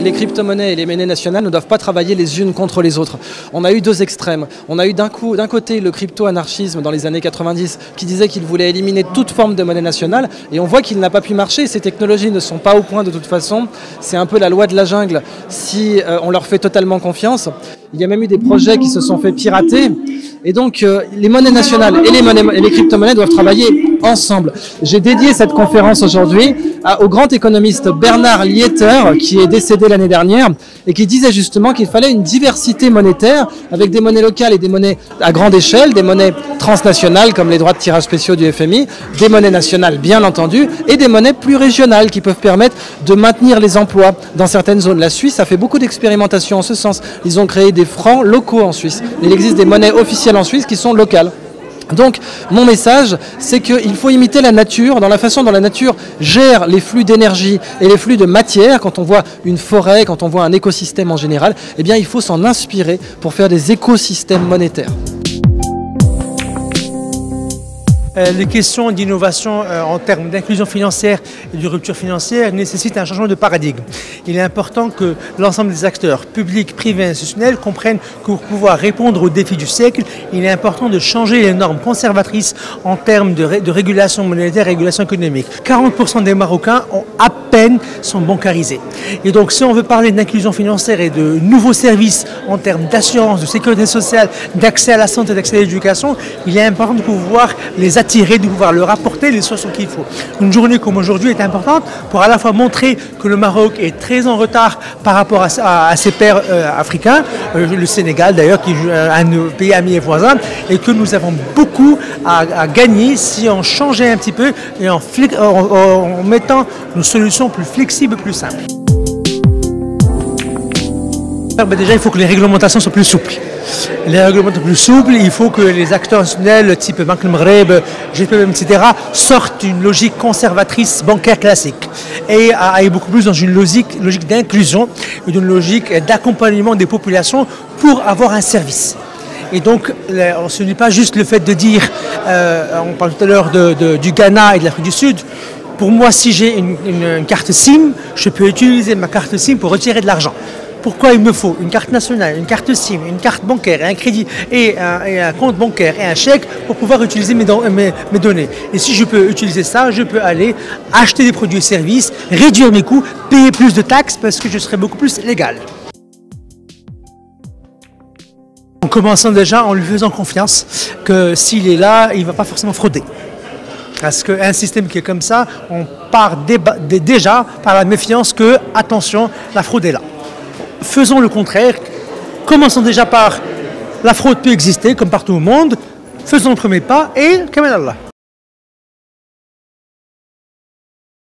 les crypto-monnaies et les monnaies nationales ne doivent pas travailler les unes contre les autres. On a eu deux extrêmes. On a eu d'un côté le crypto-anarchisme dans les années 90 qui disait qu'il voulait éliminer toute forme de monnaie nationale et on voit qu'il n'a pas pu marcher. Ces technologies ne sont pas au point de toute façon. C'est un peu la loi de la jungle si on leur fait totalement confiance. Il y a même eu des projets qui se sont fait pirater. Et donc, les monnaies nationales et les crypto-monnaies doivent travailler ensemble. J'ai dédié cette conférence aujourd'hui au grand économiste Bernard Lietaer, qui est décédé l'année dernière, et qui disait justement qu'il fallait une diversité monétaire avec des monnaies locales et des monnaies à grande échelle, des monnaies transnationales comme les droits de tirage spéciaux du FMI, des monnaies nationales bien entendu, et des monnaies plus régionales qui peuvent permettre de maintenir les emplois dans certaines zones. La Suisse a fait beaucoup d'expérimentations en ce sens. Ils ont créé des francs locaux en Suisse. Il existe des monnaies officielles en Suisse qui sont locales. Donc, mon message, c'est qu'il faut imiter la nature dans la façon dont la nature gère les flux d'énergie et les flux de matière. Quand on voit une forêt, quand on voit un écosystème en général, eh bien, il faut s'en inspirer pour faire des écosystèmes monétaires. Les questions d'innovation en termes d'inclusion financière et de rupture financière nécessitent un changement de paradigme. Il est important que l'ensemble des acteurs, publics, privés, institutionnels, comprennent que pour pouvoir répondre aux défis du siècle, il est important de changer les normes conservatrices en termes de régulation monétaire et régulation économique. 40% des Marocains à peine sont bancarisés. Et donc si on veut parler d'inclusion financière et de nouveaux services en termes d'assurance, de sécurité sociale, d'accès à la santé, d'accès à l'éducation, il est important de pouvoir les attirer, de pouvoir leur apporter les ressources qu'il faut. Une journée comme aujourd'hui est importante pour à la fois montrer que le Maroc est très en retard par rapport à ses pairs africains, le Sénégal d'ailleurs qui est un de nos pays amis et voisins, et que nous avons beaucoup à gagner si on changeait un petit peu et en mettant nos solutions plus flexibles, plus simples. Déjà, il faut que les réglementations soient plus souples. Les réglementations plus souples, il faut que les acteurs institutionnels type Banque El Maghreb, GPM, etc. sortent d'une logique conservatrice bancaire classique et aillent beaucoup plus dans une logique d'inclusion et d'une logique d'accompagnement des populations pour avoir un service. Et donc, ce n'est pas juste le fait de dire, on parle tout à l'heure du Ghana et de l'Afrique du Sud. Pour moi, si j'ai une carte SIM, je peux utiliser ma carte SIM pour retirer de l'argent. Pourquoi il me faut une carte nationale, une carte SIM, une carte bancaire, et un crédit et un compte bancaire et un chèque pour pouvoir utiliser mes données. Et si je peux utiliser ça, je peux aller acheter des produits et services, réduire mes coûts, payer plus de taxes parce que je serai beaucoup plus légal. En commençant déjà en lui faisant confiance que s'il est là, il ne va pas forcément frauder. Parce qu'un système qui est comme ça, on part déjà par la méfiance que, attention, la fraude est là. Faisons le contraire, commençons déjà par la fraude peut exister comme partout au monde, faisons le premier pas et Kamal Allah.